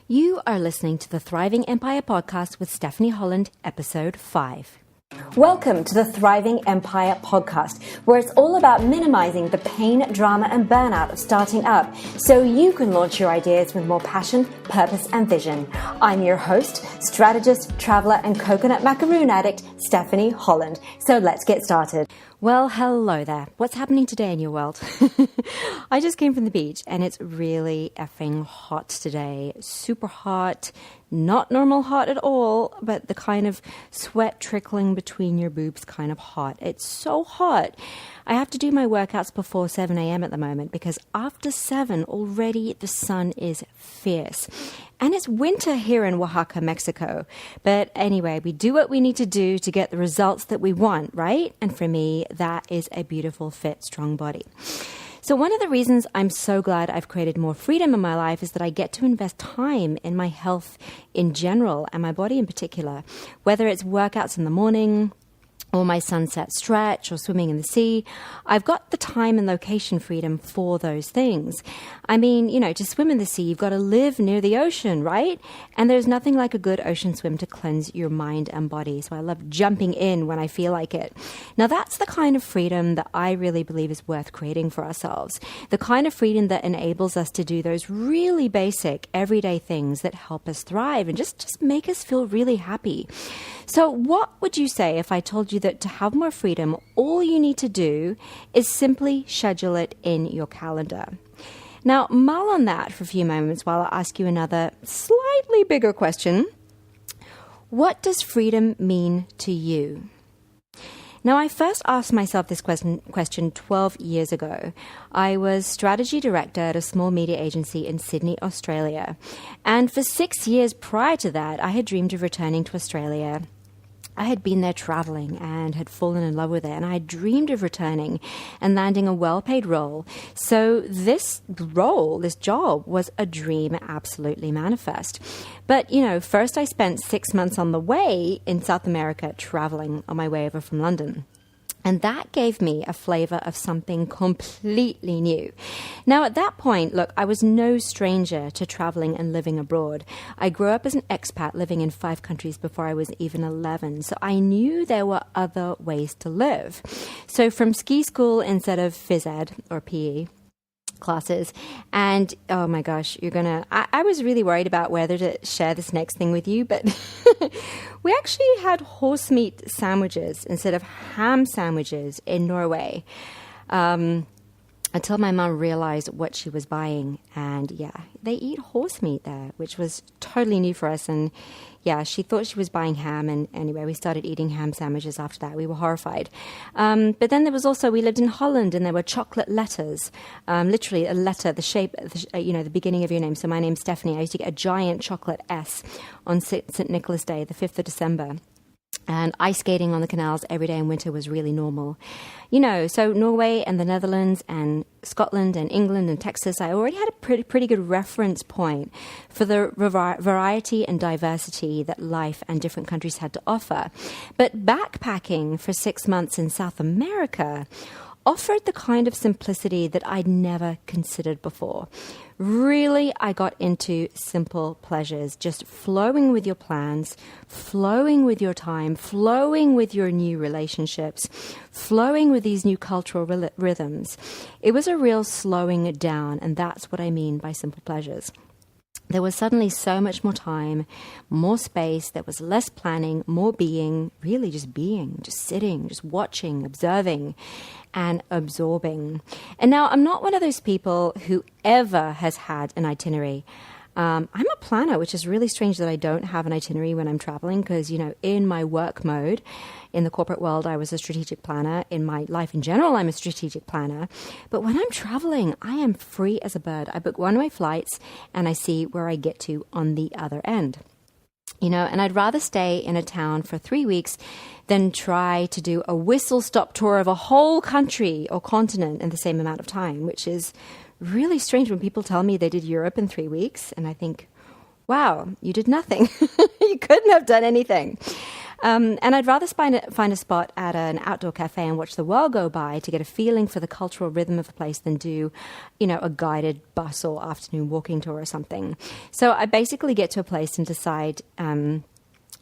You are listening to the Thriving Empire podcast with Stephanie Holland, episode 5. Welcome to the Thriving Empire podcast, where it's all about minimizing the pain, drama, and burnout of starting up so you can launch your ideas with more passion, purpose, and vision. I'm your host, strategist, traveler, and coconut macaroon addict, Stephanie Holland. So let's get started. Well, hello there. What's happening today in your world? I just came from the beach and it's really effing hot today. Super hot, not normal hot at all, but the kind of sweat trickling between your boobs kind of hot. It's so hot. I have to do my workouts before 7 a.m. at the moment because after 7 already the sun is fierce. And it's winter here in Oaxaca, Mexico. But anyway, we do what we need to do to get the results that we want, right? And for me, that is a beautiful, fit, strong body. So one of the reasons I'm so glad I've created more freedom in my life is that I get to invest time in my health in general and my body in particular, whether it's workouts in the morning, or my sunset stretch, or swimming in the sea. I've got the time and location freedom for those things. I mean, to swim in the sea, you've got to live near the ocean, right? And there's nothing like a good ocean swim to cleanse your mind and body. So I love jumping in when I feel like it. Now, that's the kind of freedom that I really believe is worth creating for ourselves. The kind of freedom that enables us to do those really basic, everyday things that help us thrive and just make us feel really happy. So what would you say if I told you that to have more freedom, all you need to do is simply schedule it in your calendar? Now, mull on that for a few moments while I ask you another slightly bigger question. What does freedom mean to you? Now, I first asked myself this question 12 years ago. I was strategy director at a small media agency in Sydney, Australia. And for 6 years prior to that, I had dreamed of returning to Australia. I had been there traveling and had fallen in love with it, and I had dreamed of returning and landing a well-paid role. So this job, was a dream absolutely manifest. But, first I spent 6 months on the way in South America traveling on my way over from London. And that gave me a flavor of something completely new. Now, at that point, look, I was no stranger to traveling and living abroad. I grew up as an expat living in 5 countries before I was even 11. So I knew there were other ways to live. So from ski school instead of phys ed or PE classes. And oh my gosh, I was really worried about whether to share this next thing with you, but we actually had horse meat sandwiches instead of ham sandwiches in Norway. Until my mom realized what she was buying. And they eat horse meat there, which was totally new for us. And she thought she was buying ham. And anyway, we started eating ham sandwiches after that. We were horrified. But then there was also, we lived in Holland and there were chocolate letters, literally a letter, the shape, the beginning of your name. So my name's Stephanie. I used to get a giant chocolate S on St. Nicholas Day, the 5th of December. And ice skating on the canals every day in winter was really normal. So Norway and the Netherlands and Scotland and England and Texas, I already had a pretty good reference point for the variety and diversity that life and different countries had to offer. But backpacking for 6 months in South America offered the kind of simplicity that I'd never considered before. Really, I got into simple pleasures, just flowing with your plans, flowing with your time, flowing with your new relationships, flowing with these new cultural rhythms. It was a real slowing down, and that's what I mean by simple pleasures. There was suddenly so much more time, more space. There was less planning, more being, really just sitting, just watching, observing, and absorbing. And now I'm not one of those people who ever has had an itinerary. I'm a planner, which is really strange that I don't have an itinerary when I'm traveling because, in my work mode, in the corporate world, I was a strategic planner. In my life in general, I'm a strategic planner. But when I'm traveling, I am free as a bird. I book one-way flights and I see where I get to on the other end. And I'd rather stay in a town for 3 weeks than try to do a whistle-stop tour of a whole country or continent in the same amount of time, which is really strange when people tell me they did Europe in 3 weeks. And I think, wow, you did nothing. You couldn't have done anything. And I'd rather find a spot at an outdoor cafe and watch the world go by to get a feeling for the cultural rhythm of the place than do, a guided bus or afternoon walking tour or something. So I basically get to a place and decide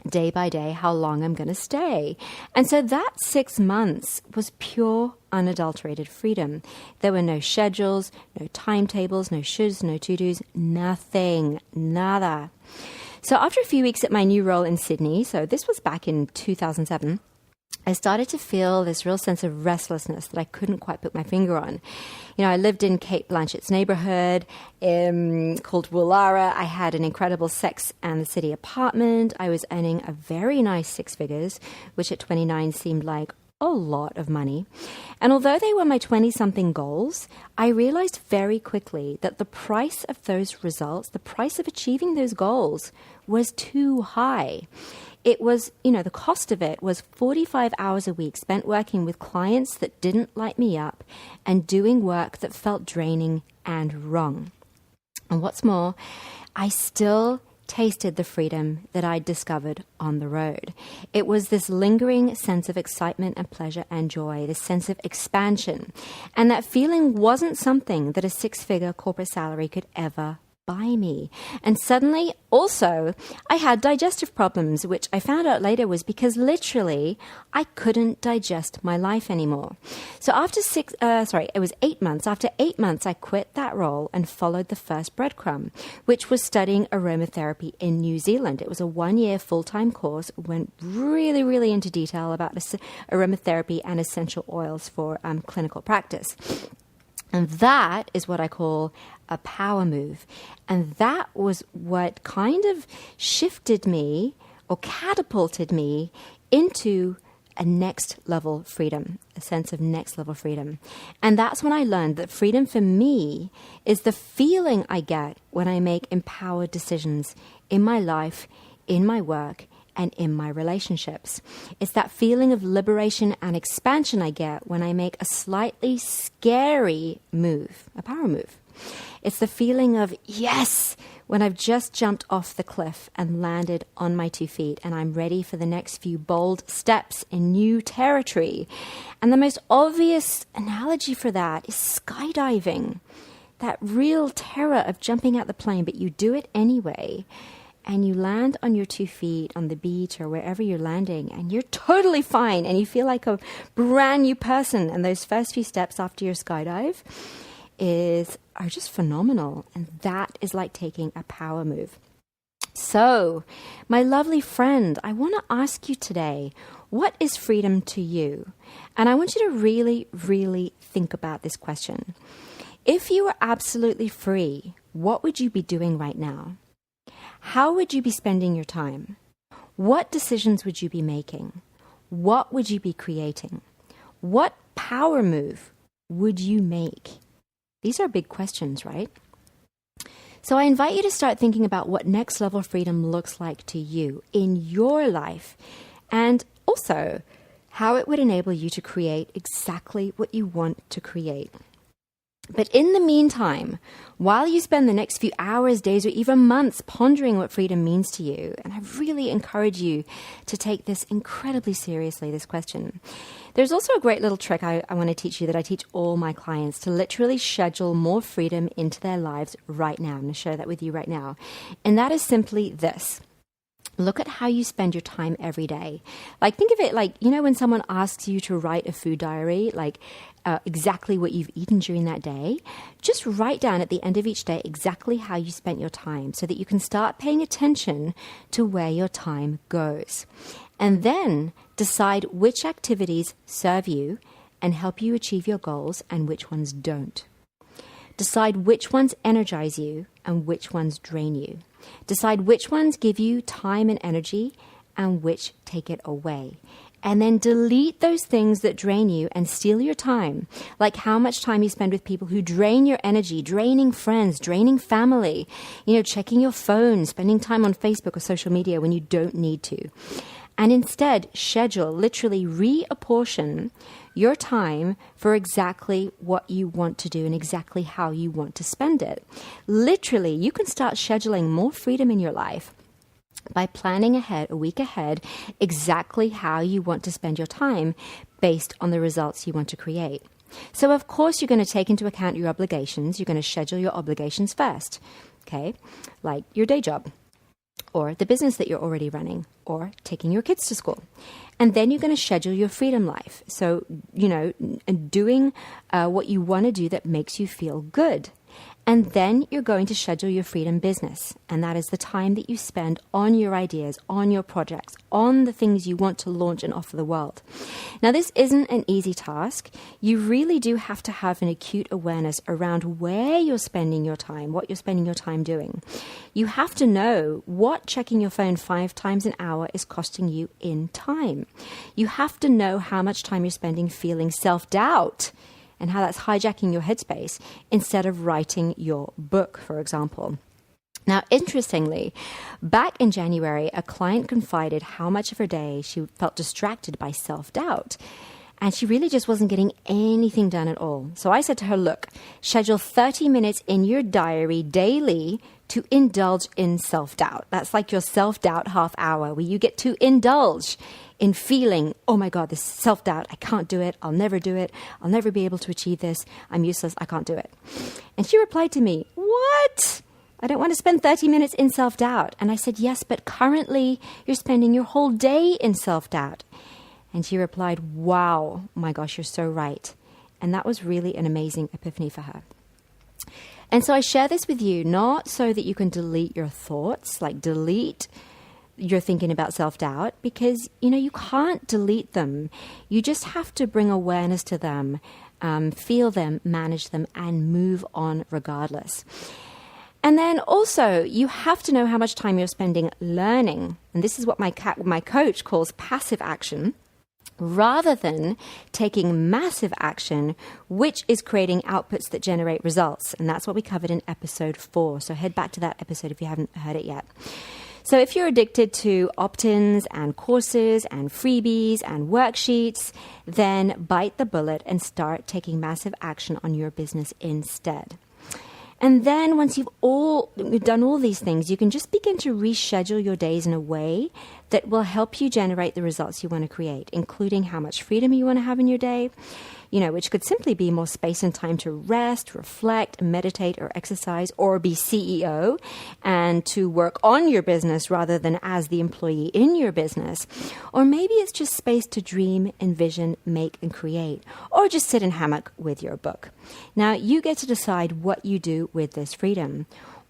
day by day how long I'm going to stay. And so that 6 months was pure, unadulterated freedom. There were no schedules, no timetables, no shoulds, no to-dos, nothing, nada. So after a few weeks at my new role in Sydney, so this was back in 2007, I started to feel this real sense of restlessness that I couldn't quite put my finger on. I lived in Kate Blanchett's neighborhood called Woollahra. I had an incredible Sex and the City apartment. I was earning a very nice 6 figures, which at 29 seemed like a lot of money. And although they were my 20-something goals, I realized very quickly that the price of those results, the price of achieving those goals, was too high. It was, the cost of it was 45 hours a week spent working with clients that didn't light me up and doing work that felt draining and wrong. And what's more, I still tasted the freedom that I discovered on the road. It was this lingering sense of excitement and pleasure and joy, this sense of expansion. And that feeling wasn't something that a 6-figure corporate salary could ever buy me. And suddenly, also, I had digestive problems, which I found out later was because literally I couldn't digest my life anymore. So it was 8 months. After 8 months, I quit that role and followed the first breadcrumb, which was studying aromatherapy in New Zealand. It was a 1-year full-time course, went really, really into detail about aromatherapy and essential oils for clinical practice. And that is what I call a power move. And that was what kind of shifted me or catapulted me into a next level freedom, a sense of next level freedom. And that's when I learned that freedom for me is the feeling I get when I make empowered decisions in my life, in my work, and in my relationships. It's that feeling of liberation and expansion I get when I make a slightly scary move, a power move. It's the feeling of yes, when I've just jumped off the cliff and landed on my 2 feet and I'm ready for the next few bold steps in new territory. And the most obvious analogy for that is skydiving. That real terror of jumping out the plane, but you do it anyway. And you land on your 2 feet on the beach or wherever you're landing, and you're totally fine, and you feel like a brand new person. And those first few steps after your skydive are just phenomenal. And that is like taking a power move. So, my lovely friend, I want to ask you today, what is freedom to you? And I want you to really, really think about this question. If you were absolutely free, what would you be doing right now? How would you be spending your time? What decisions would you be making? What would you be creating? What power move would you make? These are big questions, right? So I invite you to start thinking about what next level freedom looks like to you in your life, and also how it would enable you to create exactly what you want to create. But in the meantime, while you spend the next few hours, days, or even months pondering what freedom means to you, and I really encourage you to take this incredibly seriously, this question, there's also a great little trick I want to teach you that I teach all my clients to literally schedule more freedom into their lives right now. I'm going to share that with you right now. And that is simply this. Look at how you spend your time every day. Like, think of it like, when someone asks you to write a food diary, like exactly what you've eaten during that day, just write down at the end of each day exactly how you spent your time so that you can start paying attention to where your time goes. And then decide which activities serve you and help you achieve your goals and which ones don't. Decide which ones energize you and which ones drain you. Decide which ones give you time and energy and which take it away. And then delete those things that drain you and steal your time, like how much time you spend with people who drain your energy, draining friends, draining family, checking your phone, spending time on Facebook or social media when you don't need to. And instead, schedule, literally reapportion your time for exactly what you want to do and exactly how you want to spend it. Literally, you can start scheduling more freedom in your life by planning ahead, a week ahead, exactly how you want to spend your time based on the results you want to create. So, of course, you're going to take into account your obligations. You're going to schedule your obligations first, okay? Like your day job, or the business that you're already running, or taking your kids to school. And then you're going to schedule your freedom life. So, doing what you want to do that makes you feel good. And then you're going to schedule your freedom business. And that is the time that you spend on your ideas, on your projects, on the things you want to launch and offer the world. Now, this isn't an easy task. You really do have to have an acute awareness around where you're spending your time, what you're spending your time doing. You have to know what checking your phone 5 times an hour is costing you in time. You have to know how much time you're spending feeling self-doubt and how that's hijacking your headspace instead of writing your book, for example. Now, interestingly, back in January, a client confided how much of her day she felt distracted by self-doubt. And she really just wasn't getting anything done at all. So I said to her, look, schedule 30 minutes in your diary daily to indulge in self-doubt. That's like your self-doubt half hour where you get to indulge in feeling, oh my God, this self-doubt, I can't do it, I'll never do it, I'll never be able to achieve this, I'm useless, I can't do it. And she replied to me, what? I don't want to spend 30 minutes in self-doubt. And I said, yes, but currently you're spending your whole day in self-doubt. And she replied, wow, my gosh, you're so right. And that was really an amazing epiphany for her. And so I share this with you, not so that you can delete your thoughts, like delete your thinking about self-doubt, because, you can't delete them. You just have to bring awareness to them, feel them, manage them, and move on regardless. And then also, you have to know how much time you're spending learning. And this is what my coach calls passive action, rather than taking massive action, which is creating outputs that generate results. And that's what we covered in episode 4. So head back to that episode if you haven't heard it yet. So if you're addicted to opt-ins and courses and freebies and worksheets, then bite the bullet and start taking massive action on your business instead. And then once you've done all these things, you can just begin to reschedule your days in a way that will help you generate the results you want to create, including how much freedom you want to have in your day, which could simply be more space and time to rest, reflect, meditate, or exercise, or be CEO and to work on your business rather than as the employee in your business. Or maybe it's just space to dream, envision, make, and create, or just sit in hammock with your book. Now, you get to decide what you do with this freedom.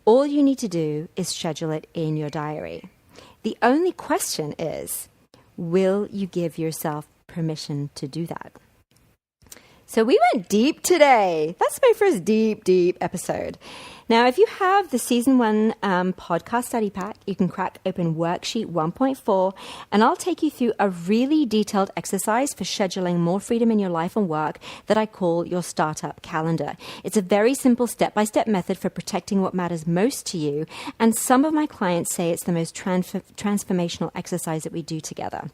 All you need to do is schedule it in your diary. The only question is, will you give yourself permission to do that? So we went deep today. That's my first deep episode. Now, if you have the Season 1 podcast study pack, you can crack open worksheet 1.4, and I'll take you through a really detailed exercise for scheduling more freedom in your life and work that I call your startup calendar. It's a very simple step-by-step method for protecting what matters most to you, and some of my clients say it's the most transformational exercise that we do together.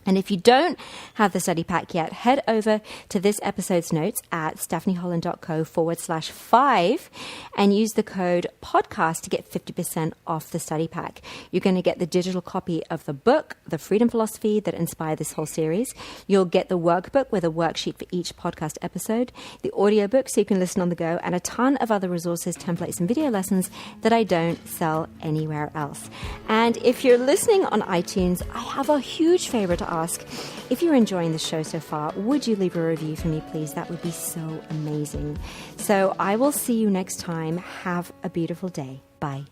And if you don't have the study pack yet, head over to this episode's notes at stephanieholland.co/5 and use the code podcast to get 50% off the study pack. You're going to get the digital copy of the book, The Freedom Philosophy, that inspired this whole series. You'll get the workbook with a worksheet for each podcast episode, the audiobook so you can listen on the go, and a ton of other resources, templates, and video lessons that I don't sell anywhere else. And if you're listening on iTunes, I have a huge favor to ask. If you're enjoying the show so far, would you leave a review for me, please? That would be so amazing. So I will see you next time. Have a beautiful day. Bye.